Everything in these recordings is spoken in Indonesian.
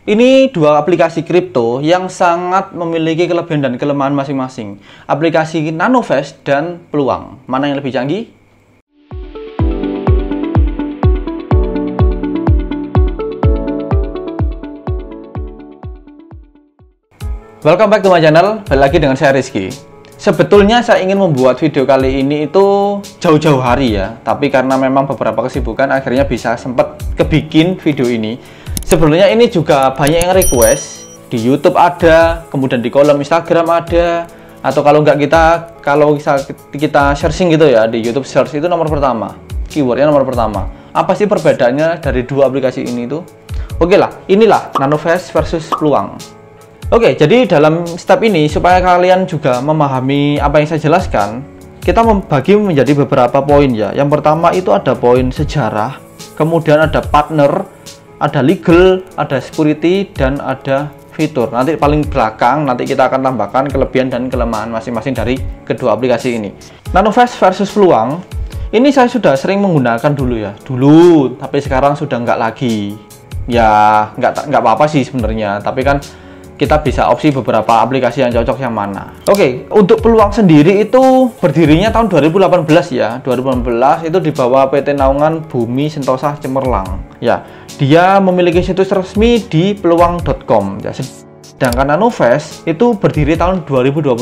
Ini dua aplikasi kripto yang sangat memiliki kelebihan dan kelemahan masing-masing. Aplikasi Nanovest dan Peluang. Mana yang lebih canggih? Welcome back to my channel. Balik lagi dengan saya Rizky. Sebetulnya saya ingin membuat video kali ini itu jauh-jauh hari ya. Tapi karena memang beberapa kesibukan akhirnya bisa sempat kebikin video ini. Sebelumnya ini juga banyak yang request, di YouTube ada, kemudian di kolom Instagram ada, atau kalau kita searching gitu ya, di YouTube search itu nomor pertama, keywordnya nomor pertama. Apa sih perbedaannya dari dua aplikasi ini tuh? Oke lah, inilah Nanovest versus Peluang. Oke, jadi dalam step ini supaya kalian juga memahami apa yang saya jelaskan, kita membagi menjadi beberapa poin ya. Yang pertama itu ada poin sejarah, kemudian ada partner, ada legal, ada security, dan ada fitur. Nanti paling belakang nanti kita akan tambahkan kelebihan dan kelemahan masing-masing dari kedua aplikasi ini. Nanovest versus Peluang, ini saya sudah sering menggunakan dulu ya, tapi sekarang sudah nggak lagi. Ya nggak apa-apa sih sebenarnya, tapi kan kita bisa opsi beberapa aplikasi yang cocok yang mana. Oke, untuk Peluang sendiri itu berdirinya tahun 2018 ya. 2018 itu di bawah PT Naungan Bumi Sentosa Cemerlang. Ya, dia memiliki situs resmi di peluang.com. Ya, sedangkan Nanovest itu berdiri tahun 2021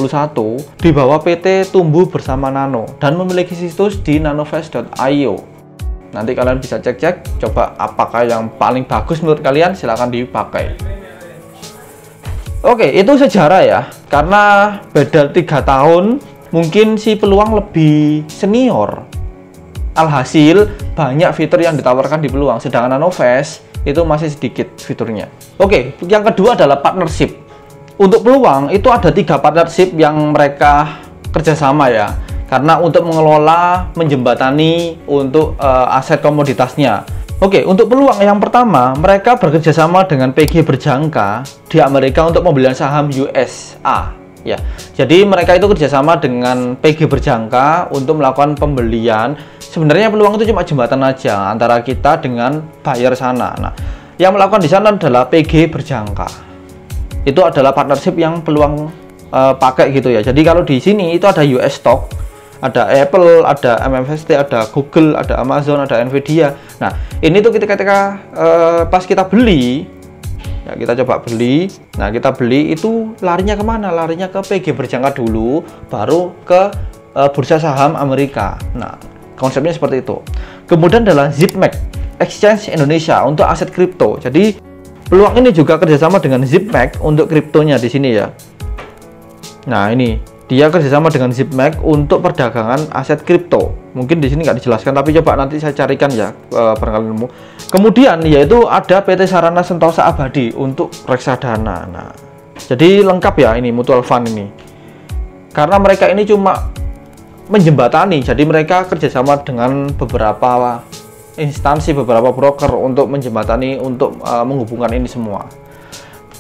di bawah PT Tumbuh Bersama Nano dan memiliki situs di nanovest.io. Nanti kalian bisa cek-cek, coba apakah yang paling bagus menurut kalian, silahkan dipakai. Oke, itu sejarah ya, karena beda 3 tahun, mungkin si Peluang lebih senior. Alhasil, banyak fitur yang ditawarkan di Peluang, sedangkan Nanovest itu masih sedikit fiturnya. Oke, yang kedua adalah partnership. Untuk Peluang, itu ada 3 partnership yang mereka kerjasama ya, karena untuk mengelola, menjembatani untuk aset komoditasnya. Oke, untuk Peluang yang pertama, mereka bekerjasama dengan PG Berjangka di Amerika untuk pembelian saham USA. Ya, jadi mereka itu kerjasama dengan PG Berjangka untuk melakukan pembelian. Sebenarnya Peluang itu cuma jembatan aja antara kita dengan buyer sana. Nah, yang melakukan di sana adalah PG Berjangka. Itu adalah partnership yang Peluang pakai gitu ya. Jadi kalau di sini itu ada US Stock, ada Apple, ada MFST, ada Google, ada Amazon, ada Nvidia. Nah, ini tuh ketika pas kita beli, ya kita coba beli. Nah, kita beli itu larinya kemana? Larinya ke PG Berjangka dulu, baru ke bursa saham Amerika. Nah, konsepnya seperti itu. Kemudian adalah Zipmax Exchange Indonesia untuk aset kripto. Jadi Peluang ini juga kerjasama dengan Zipmax untuk kriptonya di sini ya. Nah, ini dia kerjasama dengan Zipmax untuk perdagangan aset kripto. Mungkin di sini nggak dijelaskan, tapi coba nanti saya carikan ya barangkali nemu. Kemudian yaitu ada PT Sarana Sentosa Abadi untuk reksadana. Nah, jadi lengkap ya ini mutual fund ini. Karena mereka ini cuma menjembatani, jadi mereka kerjasama dengan beberapa instansi, beberapa broker untuk menjembatani, untuk menghubungkan ini semua.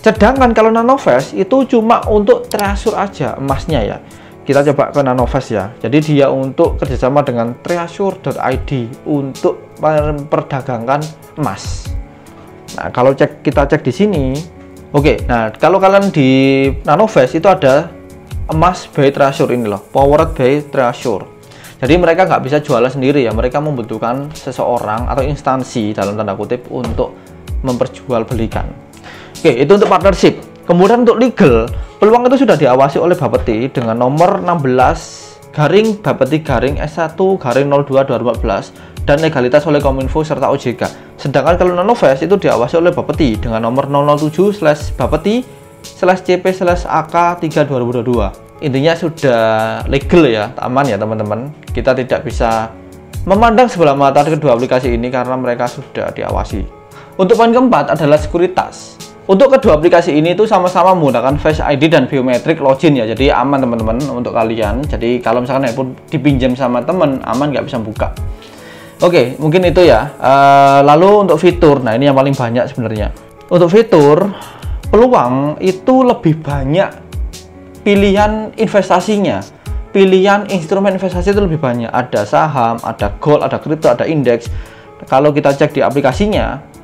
Sedangkan kalau Nanovest itu cuma untuk treasure aja emasnya ya. Kita coba ke Nanovest ya. Jadi dia untuk kerjasama dengan treasure.id untuk memperdagangkan emas. Nah, kalau kita cek di sini, oke. Nah, kalau kalian di Nanovest itu ada emas by treasure ini loh, powered by treasure. Jadi mereka nggak bisa jualan sendiri ya. Mereka membutuhkan seseorang atau instansi dalam tanda kutip untuk memperjualbelikan. Oke, itu untuk partnership. Kemudian untuk legal, Peluang itu sudah diawasi oleh Bapeti dengan nomor 16/Bapeti-S1/02/2014 dan legalitas oleh Kominfo serta OJK. Sedangkan kalau Nanovest itu diawasi oleh Bapeti dengan nomor 007/Bapeti/CP/AK3/2022. Intinya sudah legal ya, aman ya teman-teman. Kita tidak bisa memandang sebelah mata kedua aplikasi ini karena mereka sudah diawasi. Untuk poin keempat adalah sekuritas. Untuk kedua aplikasi ini itu sama-sama menggunakan Face ID dan biometrik login ya, jadi aman teman-teman untuk kalian. Jadi kalau misalkan handphone dipinjam sama teman, aman nggak bisa buka. Oke, mungkin itu ya. Lalu untuk fitur, nah ini yang paling banyak sebenarnya. Untuk fitur, Peluang itu lebih banyak pilihan investasinya. Pilihan instrumen investasi itu lebih banyak. Ada saham, ada gold, ada kripto, ada indeks. Kalau kita cek di aplikasinya,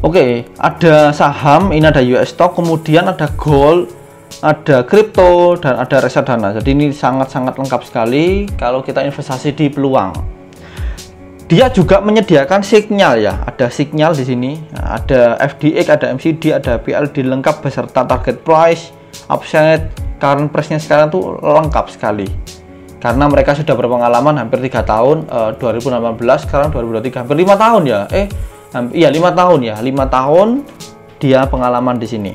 Oke, ada saham, ini ada US stock, kemudian ada gold, ada kripto, dan ada reksadana. Jadi ini sangat-sangat lengkap sekali kalau kita investasi di peluang. Dia juga menyediakan sinyal ya, ada sinyal di sini, ada FDX, ada MCD, ada PLD lengkap beserta target price, upside, current price-nya sekarang tuh lengkap sekali. Karena mereka sudah berpengalaman hampir 3 tahun, 2018, sekarang 2023, hampir 5 tahun ya. Iya 5 tahun ya, 5 tahun dia pengalaman di sini.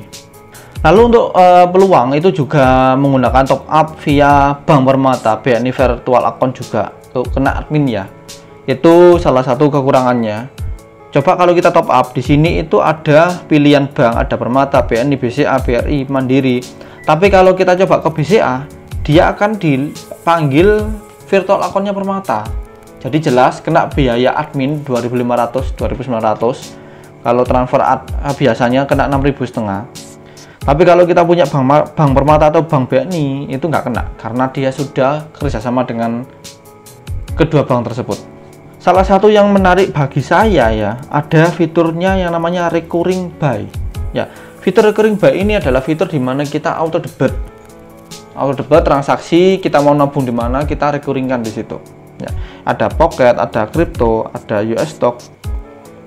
Lalu untuk peluang itu juga menggunakan top up via Bank Permata, BNI Virtual Account juga, tuh kena admin ya. Itu salah satu kekurangannya. Coba kalau kita top up di sini itu ada pilihan bank, ada Permata, BNI, BCA, BRI, Mandiri. Tapi kalau kita coba ke BCA, dia akan dipanggil virtual account-nya Permata. Jadi jelas kena biaya admin 2.500, 2.900. Kalau transfer biasanya kena 6.500. Tapi kalau kita punya bank Permata atau bank BNI itu nggak kena karena dia sudah kerjasama dengan kedua bank tersebut. Salah satu yang menarik bagi saya ya, ada fiturnya yang namanya recurring buy. Ya, fitur recurring buy ini adalah fitur di mana kita auto debit transaksi, kita mau nabung di mana kita recuringkan di situ. Ya, ada pocket, ada kripto, ada US stock.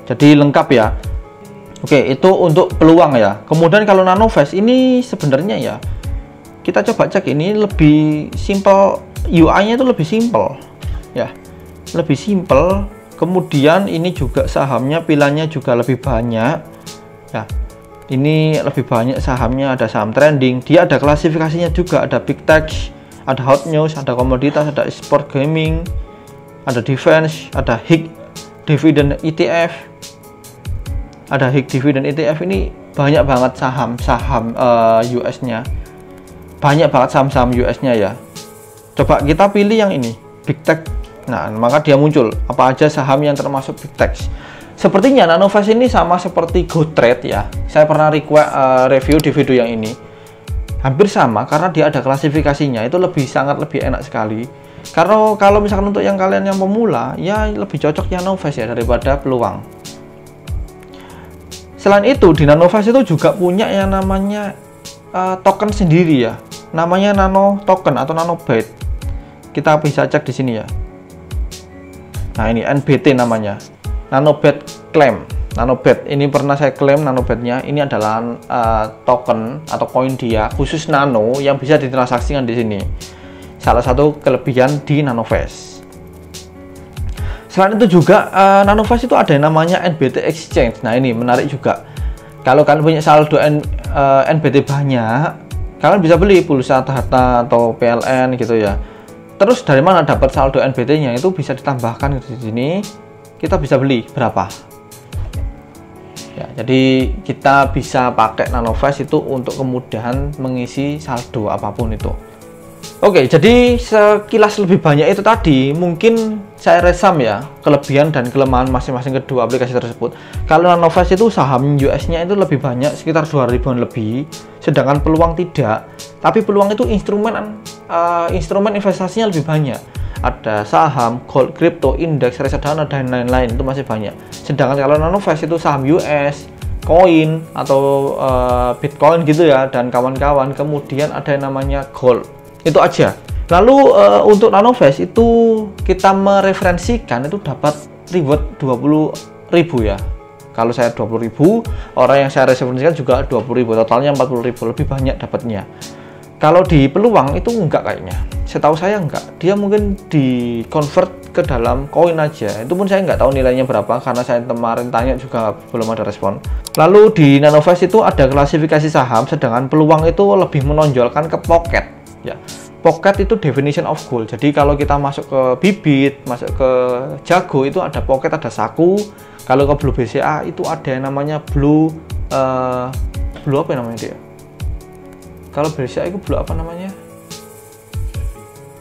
Jadi lengkap ya. Oke, itu untuk peluang ya. Kemudian kalau Nanovest ini sebenarnya ya, kita coba cek, ini lebih simple, UI-nya itu lebih simple. Ya. Lebih simple. Kemudian ini juga sahamnya, pilihannya juga lebih banyak. Ya. Ini lebih banyak sahamnya, ada saham trending. Dia ada klasifikasinya juga, ada big tech, ada hot news, ada komoditas, ada sport gaming, ada defense, ada HIG dividend ETF, ada HIG dividend ETF. Ini banyak banget saham-saham US-nya, banyak banget saham-saham US-nya ya. Coba kita pilih yang ini, big tech. Nah, maka dia muncul apa aja saham yang termasuk big tech. Sepertinya Nanovest ini sama seperti GoTrade ya. Saya pernah review di video yang ini. Hampir sama karena dia ada klasifikasinya, itu sangat lebih enak sekali. Karena kalau misalkan untuk yang kalian yang pemula, ya lebih cocok yang Nanovest ya daripada peluang. Selain itu di Nanovest itu juga punya yang namanya token sendiri ya. Namanya Nano Token atau Nanobit. Kita bisa cek di sini ya. Nah, ini NBT namanya. Nanobit claim. Nanobit ini pernah saya klaim Nanobitnya. Ini adalah token atau koin dia khusus nano yang bisa ditransaksikan di sini. Salah satu kelebihan di Nanovest. Selain itu juga Nanovest itu ada yang namanya NBT Exchange. Nah, ini menarik juga. Kalau kalian punya saldo NBT banyak, kalian bisa beli pulsa harta atau PLN gitu ya. Terus dari mana dapat saldo NBT-nya itu bisa ditambahkan di sini. Kita bisa beli berapa ya, jadi kita bisa pakai Nanovest itu untuk kemudahan mengisi saldo apapun itu. Oke, jadi sekilas lebih banyak itu tadi mungkin saya resam ya kelebihan dan kelemahan masing-masing kedua aplikasi tersebut. Kalau Nanovest itu saham US-nya itu lebih banyak, sekitar 2.000-an lebih, sedangkan peluang tidak. Tapi peluang itu instrumen investasinya lebih banyak. Ada saham, gold, kripto, indeks, reksadana, dan lain-lain, itu masih banyak. Sedangkan kalau Nanovest itu saham US, koin atau Bitcoin gitu ya, dan kawan-kawan. Kemudian ada yang namanya gold. Itu aja. Lalu untuk Nanovest itu kita mereferensikan itu dapat reward 20.000 ya. Kalau saya 20.000, orang yang saya referensikan juga 20.000, totalnya 40.000, lebih banyak dapatnya. Kalau di peluang itu enggak kayaknya. Setahu saya enggak. Dia mungkin di convert ke dalam koin aja. Itu pun saya enggak tahu nilainya berapa karena saya kemarin tanya juga belum ada respon. Lalu di Nanovest itu ada klasifikasi saham, sedangkan peluang itu lebih menonjolkan ke pocket. Ya, pocket itu definition of goal. Jadi kalau kita masuk ke bibit, masuk ke jago itu ada pocket, ada saku. Kalau ke blue BCA itu ada yang namanya blue apa namanya dia? Kalau BCA itu blue apa namanya?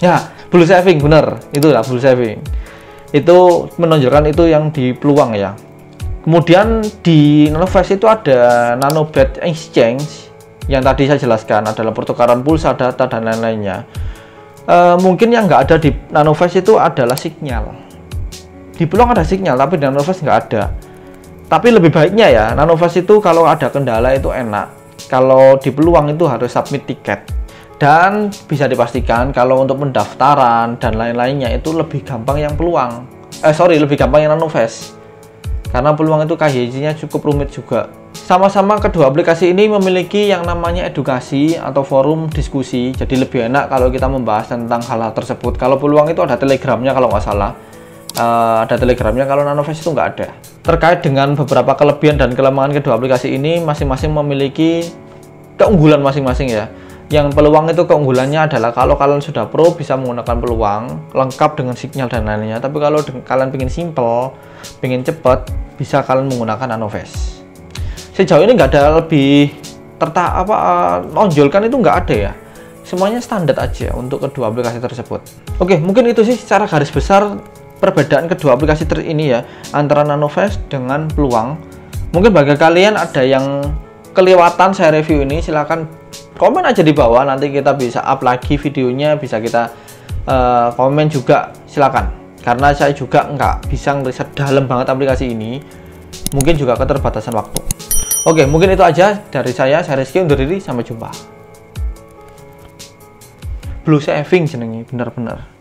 Ya, blue saving, bener. Itulah blue saving. Itu menonjolkan itu yang di peluang ya. Kemudian di Nanovest itu ada Nanobit Exchange yang tadi saya jelaskan adalah pertukaran pulsa, data, dan lain-lainnya. Mungkin yang nggak ada di Nanovest itu adalah sinyal. Di peluang ada sinyal, tapi di Nanovest nggak ada. Tapi lebih baiknya ya, Nanovest itu kalau ada kendala itu enak. Kalau di Peluang itu harus submit tiket. Dan bisa dipastikan kalau untuk pendaftaran dan lain-lainnya itu lebih gampang yang Peluang. Lebih gampang yang Nanovest. Karena Peluang itu KYC-nya cukup rumit juga. Sama-sama kedua aplikasi ini memiliki yang namanya edukasi atau forum diskusi. Jadi lebih enak kalau kita membahas tentang hal-hal tersebut. Kalau Peluang itu ada telegramnya kalau nggak salah. Ada telegramnya, kalau Nanovest itu nggak ada. Terkait dengan beberapa kelebihan dan kelemahan kedua aplikasi ini, masing-masing memiliki keunggulan masing-masing ya. Yang Peluang itu keunggulannya adalah kalau kalian sudah pro bisa menggunakan Peluang lengkap dengan sinyal dan lainnya. Tapi kalau kalian pengen simple, pengen cepet, bisa kalian menggunakan Nanovest. Sejauh ini nggak ada lebih nonjolkan itu nggak ada ya. Semuanya standar aja untuk kedua aplikasi tersebut. Oke, mungkin itu sih secara garis besar perbedaan kedua aplikasi ini ya, antara Nanovest dengan Peluang. Mungkin bagi kalian ada yang kelewatan saya review ini, silahkan komen aja di bawah, nanti kita bisa up lagi videonya, bisa kita komen juga, silakan. Karena saya juga nggak bisa ngeriset dalam banget aplikasi ini, mungkin juga keterbatasan waktu. Oke, mungkin itu aja dari saya Rizky undur diri, sampai jumpa. Blue saving jenenge, bener-bener.